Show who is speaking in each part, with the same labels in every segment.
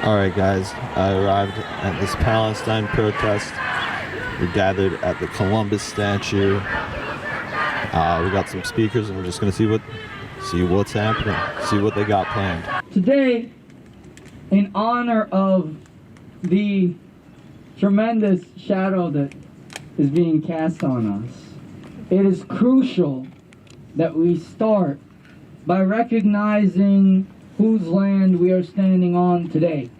Speaker 1: Alright guys, I arrived at this Palestine protest. We gathered at the Columbus statue. We got some speakers and we're just gonna see what's happening, see what they got planned.
Speaker 2: Today, in honor of the tremendous shadow that is being cast on us, it is crucial that we start by recognizing whose land we are standing on today.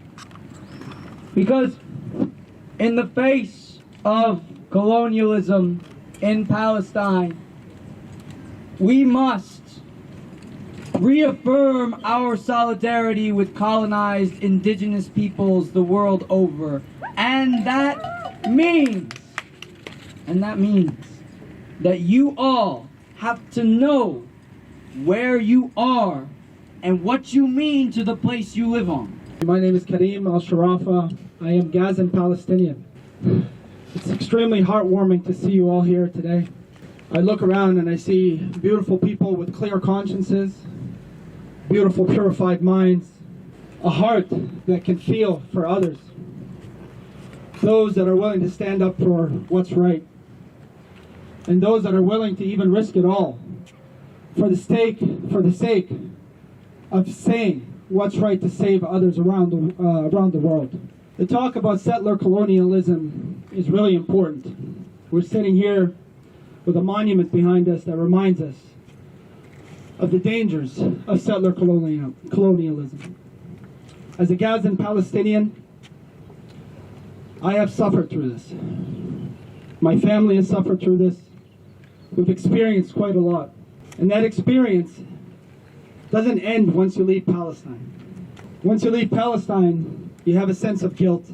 Speaker 2: Because in the face of colonialism in Palestine, we must reaffirm our solidarity with colonized indigenous peoples the world over. And that means that you all have to know where you are and what you mean to the place you live on.
Speaker 3: My name is Karim Al-Sharafa. I am Gazan Palestinian. It's extremely heartwarming to see you all here today. I look around and I see beautiful people with clear consciences, beautiful purified minds, a heart that can feel for others, those that are willing to stand up for what's right, and those that are willing to even risk it all for the sake of saying what's right to save others around the world. The talk about settler colonialism is really important. We're sitting here with a monument behind us that reminds us of the dangers of settler colonialism. As a Gazan Palestinian, I have suffered through this. My family has suffered through this. We've experienced quite a lot. And that experience doesn't end once you leave Palestine. Once you leave Palestine, you have a sense of guilt.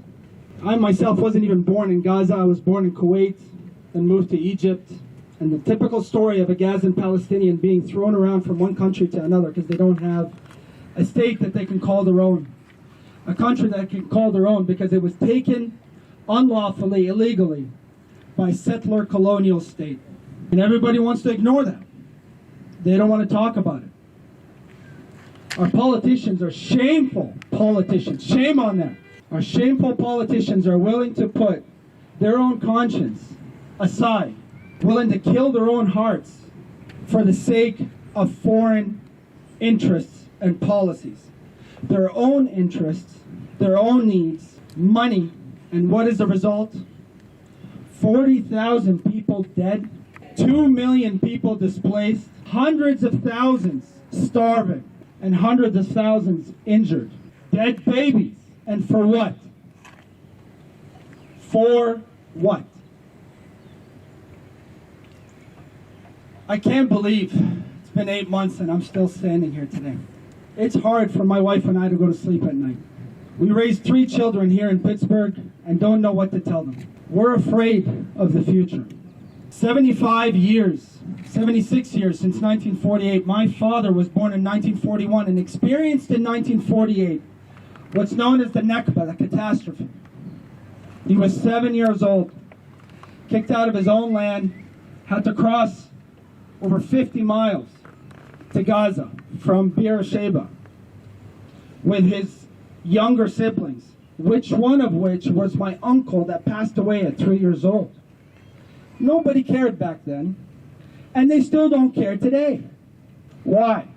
Speaker 3: I myself wasn't even born in Gaza. I was born in Kuwait and moved to Egypt. And the typical story of a Gazan Palestinian being thrown around from one country to another because they don't have a state that they can call their own. A country that can call their own because it was taken unlawfully, illegally, by settler colonial state. And everybody wants to ignore that. They don't want to talk about it. Our politicians are shameful politicians. Shame on them. Our shameful politicians are willing to put their own conscience aside, willing to kill their own hearts for the sake of foreign interests and policies. Their own interests, their own needs, money, and what is the result? 40,000 people dead, 2 million people displaced, hundreds of thousands starving, and hundreds of thousands injured. Dead babies. And for what? For what? I can't believe it's been 8 months and I'm still standing here today. It's hard for my wife and I to go to sleep at night. We raised 3 children here in Pittsburgh and don't know what to tell them. We're afraid of the future. 76 years since 1948. My father was born in 1941 and experienced in 1948 what's known as the Nakba, the catastrophe. He was 7 years old, kicked out of his own land, had to cross over 50 miles to Gaza from Beersheba with his younger siblings, one of which was my uncle that passed away at 3 years old. Nobody cared back then, and they still don't care today. Why?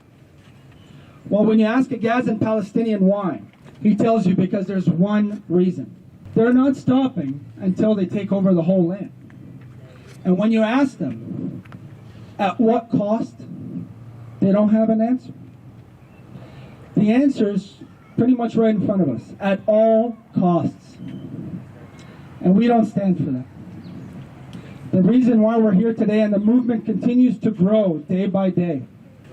Speaker 3: Well, when you ask a Gazan Palestinian why, he tells you because there's one reason. They're not stopping until they take over the whole land. And when you ask them, at what cost, they don't have an answer. The answer is pretty much right in front of us, at all costs. And we don't stand for that. The reason why we're here today and the movement continues to grow day by day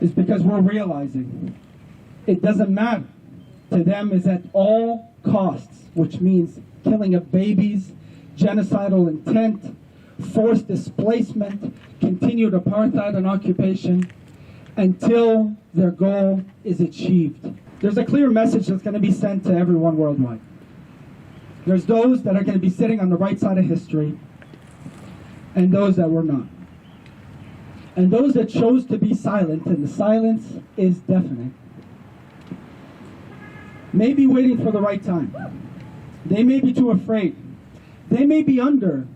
Speaker 3: is because we're realizing it doesn't matter. To them is at all costs, which means killing of babies, genocidal intent, forced displacement, continued apartheid and occupation, until their goal is achieved. There's a clear message that's going to be sent to everyone worldwide. There's those that are going to be sitting on the right side of history, and those that were not. And those that chose to be silent, and the silence is deafening. may be waiting for the right time. They may be too afraid. They may be under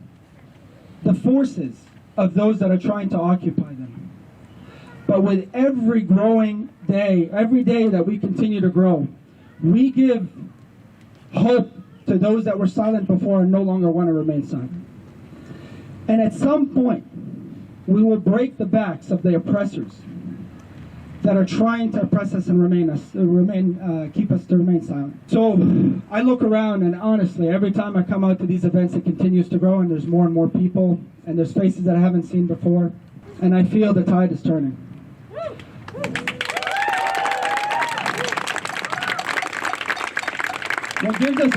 Speaker 3: the forces of those that are trying to occupy them. But with every growing day, every day that we continue to grow, we give hope to those that were silent before and no longer want to remain silent. And at some point, we will break the backs of the oppressors that are trying to oppress us and keep us to remain silent. So I look around, and honestly, every time I come out to these events, it continues to grow, and there's more and more people, and there's faces that I haven't seen before, and I feel the tide is turning. What gives us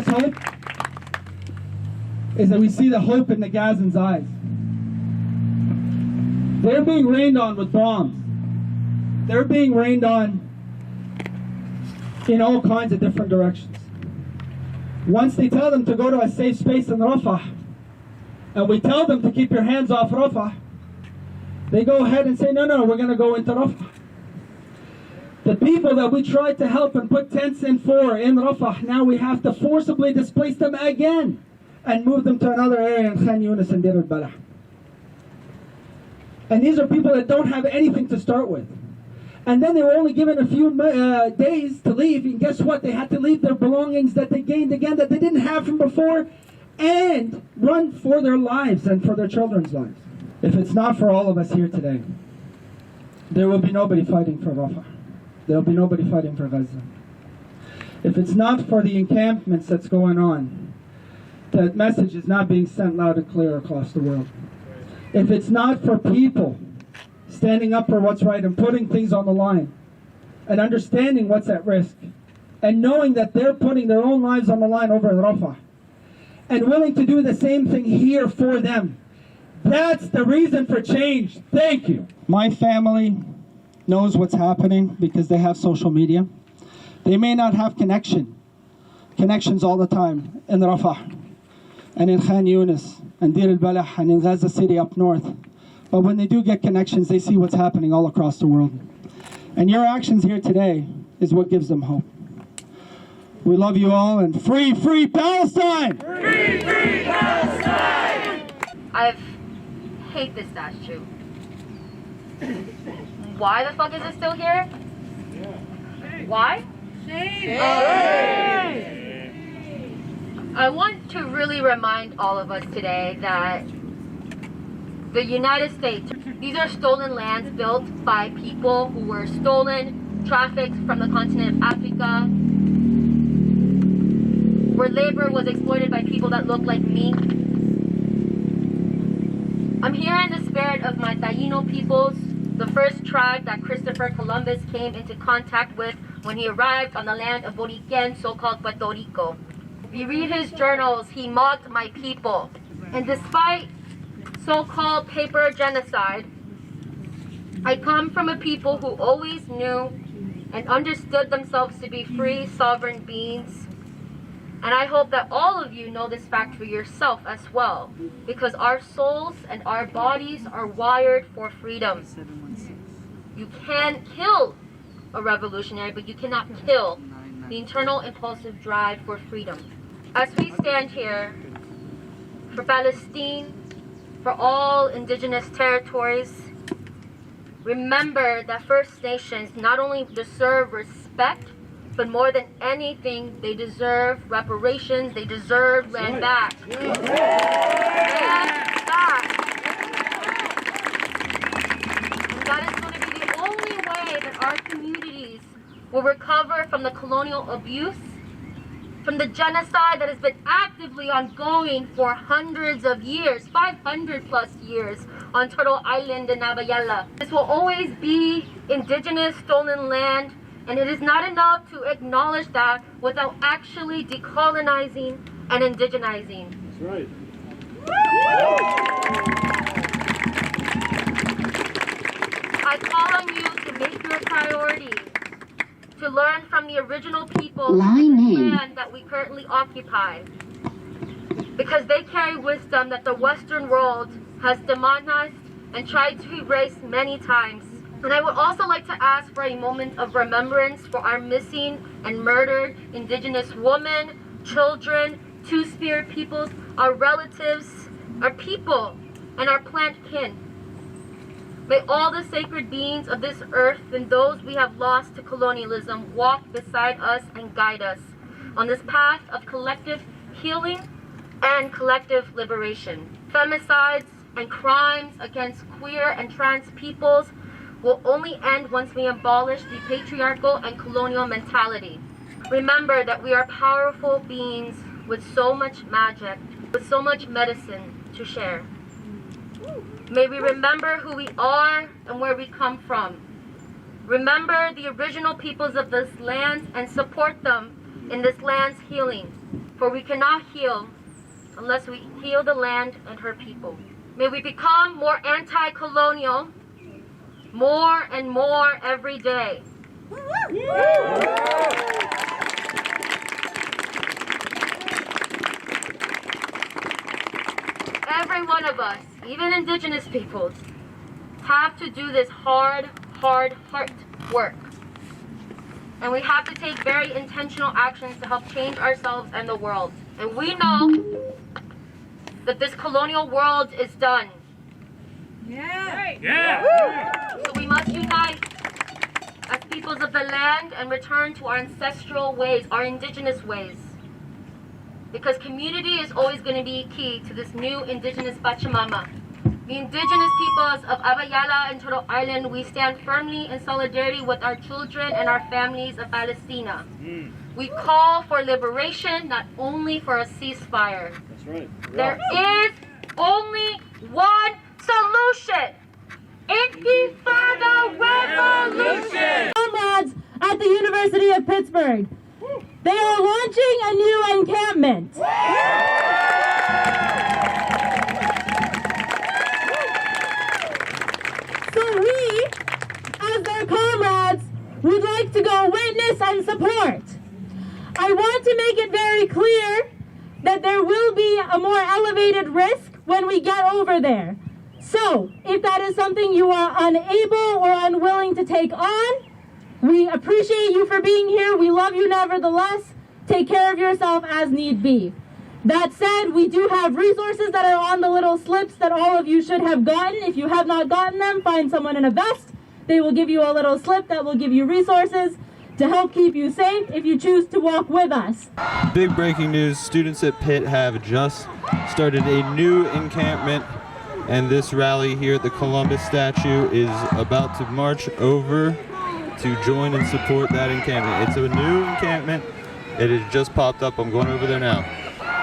Speaker 3: hope is that we see the hope in the Gazans' eyes. They're being rained on with bombs. They're being rained on in all kinds of different directions. Once they tell them to go to a safe space in Rafah, and we tell them to keep your hands off Rafah, they go ahead and say, no, we're going to go into Rafah. The people that we tried to help and put tents in Rafah, now we have to forcibly displace them again and move them to another area in Khan Yunis and Dir al-Balah. And these are people that don't have anything to start with. And then they were only given a few days to leave, and guess what? They had to leave their belongings that they gained again that they didn't have from before, and run for their lives and for their children's lives. If it's not for all of us here today, there will be nobody fighting for Rafah. There will be nobody fighting for Gaza. If it's not for the encampments that's going on, that message is not being sent loud and clear across the world. If it's not for people standing up for what's right and putting things on the line and understanding what's at risk and knowing that they're putting their own lives on the line over in Rafah and willing to do the same thing here for them, that's the reason for change. Thank you. My family knows what's happening because they have social media. They may not have connections all the time in Rafah and in Khan Yunis and Dir al-Balah and in Gaza City up north. But when they do get connections, they see what's happening all across the world. And your actions here today is what gives them hope. We love you all, and free, free Palestine!
Speaker 4: Free, free Palestine! I hate this statue. Why the fuck is it still here? Why? Shame! I want to really remind all of us today that the United States, these are stolen lands built by people who were stolen, trafficked from the continent of Africa, where labor was exploited by people that look like me. I'm here in the spirit of my Taino peoples, the first tribe that Christopher Columbus came into contact with when he arrived on the land of Boriquen, so-called Puerto Rico. If you read his journals, he mocked my people. And despite so-called paper genocide, I come from a people who always knew and understood themselves to be free, sovereign beings. And I hope that all of you know this fact for yourself as well, because our souls and our bodies are wired for freedom. You can kill a revolutionary, but you cannot kill the internal impulsive drive for freedom. As we stand here for Palestine, for all indigenous territories, remember that First Nations not only deserve respect, but more than anything, they deserve reparations, they deserve land back. Land back. And that is going to be the only way that our communities will recover from the colonial abuse, from the genocide that has been actively ongoing for hundreds of years, 500 plus years on Turtle Island in Nabayala. This will always be indigenous stolen land, and it is not enough to acknowledge that without actually decolonizing and indigenizing.
Speaker 5: That's right.
Speaker 4: I call on you to make your priority to learn from the original people of the land that we currently occupy, because they carry wisdom that the Western world has demonized and tried to erase many times. And I would also like to ask for a moment of remembrance for our missing and murdered Indigenous women, children, Two-Spirit peoples, our relatives, our people, and our plant kin. May all the sacred beings of this earth and those we have lost to colonialism walk beside us and guide us on this path of collective healing and collective liberation. Femicides and crimes against queer and trans peoples will only end once we abolish the patriarchal and colonial mentality. Remember that we are powerful beings with so much magic, with so much medicine to share. May we remember who we are and where we come from. Remember the original peoples of this land and support them in this land's healing. For we cannot heal unless we heal the land and her people. May we become more anti-colonial, more and more every day. Every one of us, even Indigenous peoples, have to do this hard work. And we have to take very intentional actions to help change ourselves and the world. And we know that this colonial world is done.
Speaker 5: Yeah.
Speaker 4: Yeah. So we must unite as peoples of the land and return to our ancestral ways, our Indigenous ways. Because community is always going to be key to this new Indigenous Pachamama. The Indigenous peoples of Abayala and Turtle Island, we stand firmly in solidarity with our children and our families of Palestina. We call for liberation, not only for a ceasefire.
Speaker 5: That's right.
Speaker 4: There is only one solution. Intifada Revolution!
Speaker 6: Comrades at the University of Pittsburgh, they are launching a new encampment. So we, as their comrades, would like to go witness and support. I want to make it very clear that there will be a more elevated risk when we get over there. So, if that is something you are unable or unwilling to take on, we appreciate you for being here. We love you nevertheless. Take care of yourself as need be. That said, we do have resources that are on the little slips that all of you should have gotten. If you have not gotten them, find someone in a vest. They will give you a little slip that will give you resources to help keep you safe if you choose to walk with us.
Speaker 1: Big breaking news, students at Pitt have just started a new encampment, and this rally here at the Columbus statue is about to march over to join and support that encampment. It's a new encampment. It has just popped up. I'm going over there now.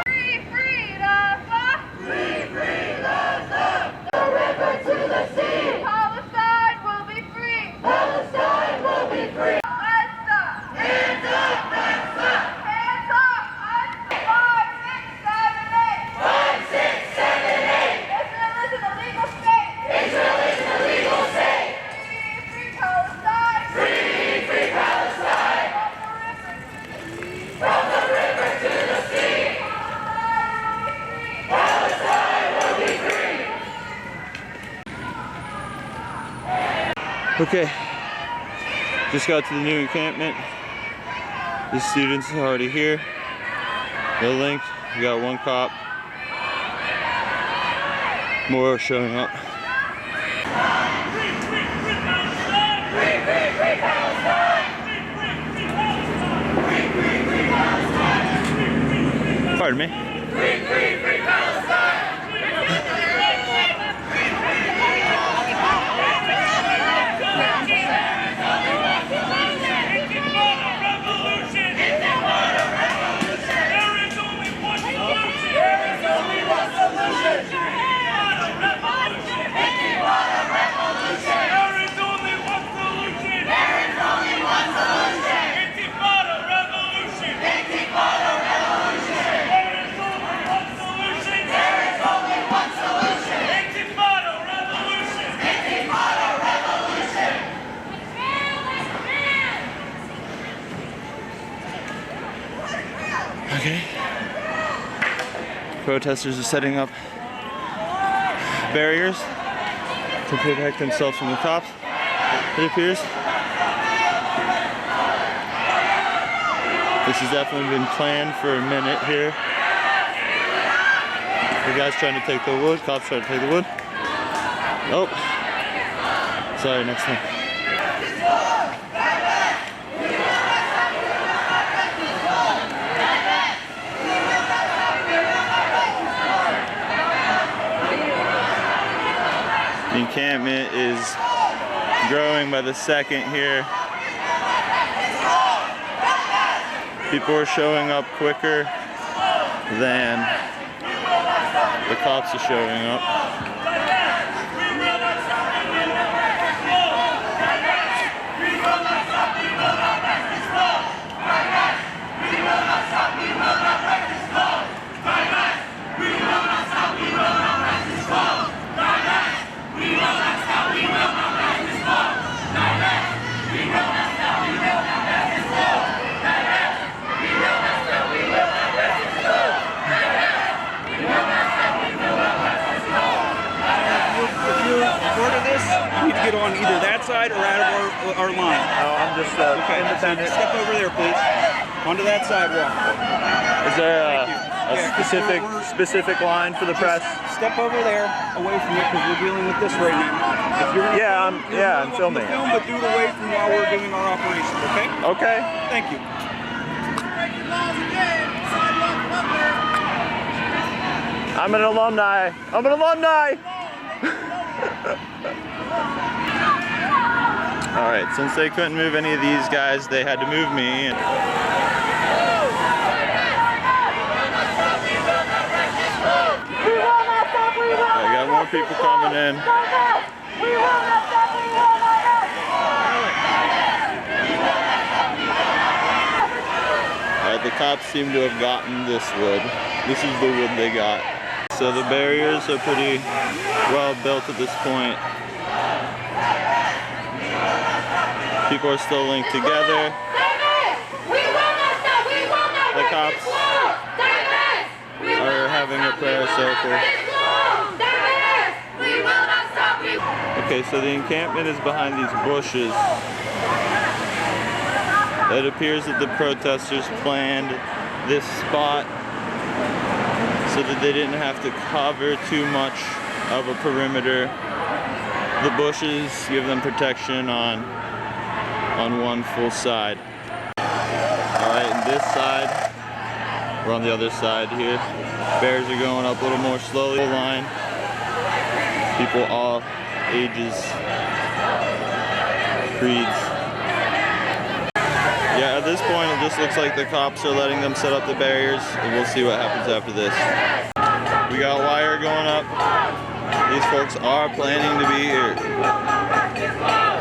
Speaker 4: Free, free, Gaza! Free, free, Gaza! The river to the sea! Palestine will be free! Palestine will be free! Gaza! Hands up, Gaza! Hands up, Gaza! 5, 6, 7, 8! 5, 6, 7, 8! Israel is an illegal state! Israel is an illegal state! Free, free Palestine! Free, free Palestine! From the river to the sea! Palestine will be free!
Speaker 1: Okay, just got to the new encampment. The students are already here. They're linked. We got one cop. More are showing up. Pardon me. Okay. Protesters are setting up barriers to protect themselves from the cops. it appears. This has definitely been planned for a minute here. The guy's trying to take the wood, cops trying to take the wood. Oh, sorry, next time. The encampment is growing by the second here. People are showing up quicker than the cops are showing up.
Speaker 7: Get on either that side or out of our line.
Speaker 1: Oh, I'm just
Speaker 7: Okay, independent. Step over there, please. Onto that sidewalk.
Speaker 1: Is there a
Speaker 7: Yeah,
Speaker 1: specific line for the press?
Speaker 7: Step over there, away from it, because we're dealing with this right now. If you're gonna
Speaker 1: I'm filming.
Speaker 7: film, but do it away from while we're doing our operations. Okay?
Speaker 1: Okay.
Speaker 7: Thank you.
Speaker 1: I'm an alumni. All right, since they couldn't move any of these guys, they had to move me. I got more people coming in. All right, the cops seem to have gotten this wood. This is the wood they got. So the barriers are pretty well built at this point. People are still linked together. The cops are having a prayer circle. Okay, so the encampment is behind these bushes. It appears that the protesters planned this spot so that they didn't have to cover too much of a perimeter. The bushes give them protection on one full side. Alright, and this side, we're on the other side here. Bears are going up a little more slowly. Line. People all ages, creeds. Yeah, at this point it just looks like the cops are letting them set up the barriers, and we'll see what happens after this. We got wire going up. These folks are planning to be here.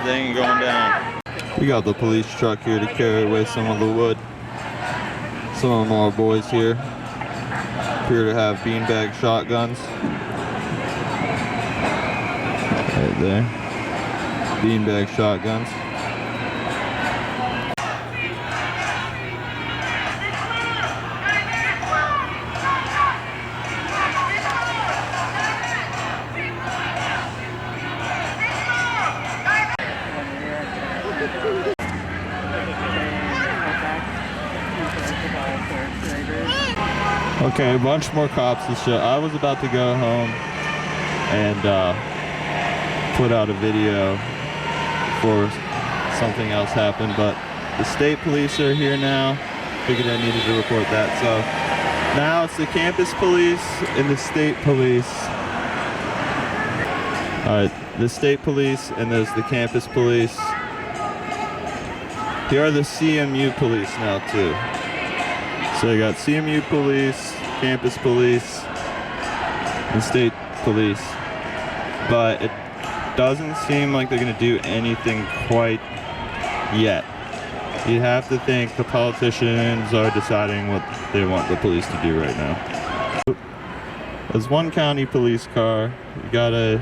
Speaker 1: They ain't going down. We got the police truck here to carry away some of the wood. Some of them are boys here. Appear to have beanbag shotguns. Right there. Beanbag shotguns. Okay, a bunch more cops and shit. I was about to go home and put out a video before something else happened, but the state police are here now. Figured I needed to report that. So now it's the campus police and the state police. Alright, the state police and there's the campus police. Here are the CMU police now too. So you got CMU police, campus police, and state police. But it doesn't seem like they're gonna do anything quite yet. You have to think the politicians are deciding what they want the police to do right now. There's one county police car. You got a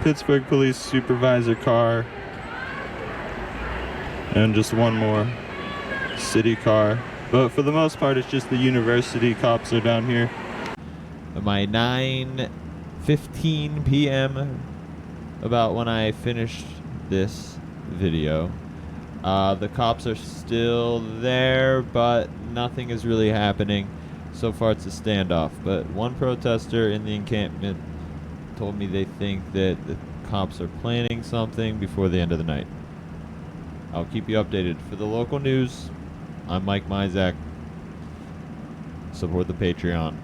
Speaker 1: Pittsburgh police supervisor car. And just one more city car. But for the most part, it's just the university cops are down here. My 9:15 p.m. about when I finished this video. The cops are still there, but nothing is really happening. So far, it's a standoff. But one protester in the encampment told me they think that the cops are planning something before the end of the night. I'll keep you updated. For the local news, I'm Mike Mizak. Support the Patreon.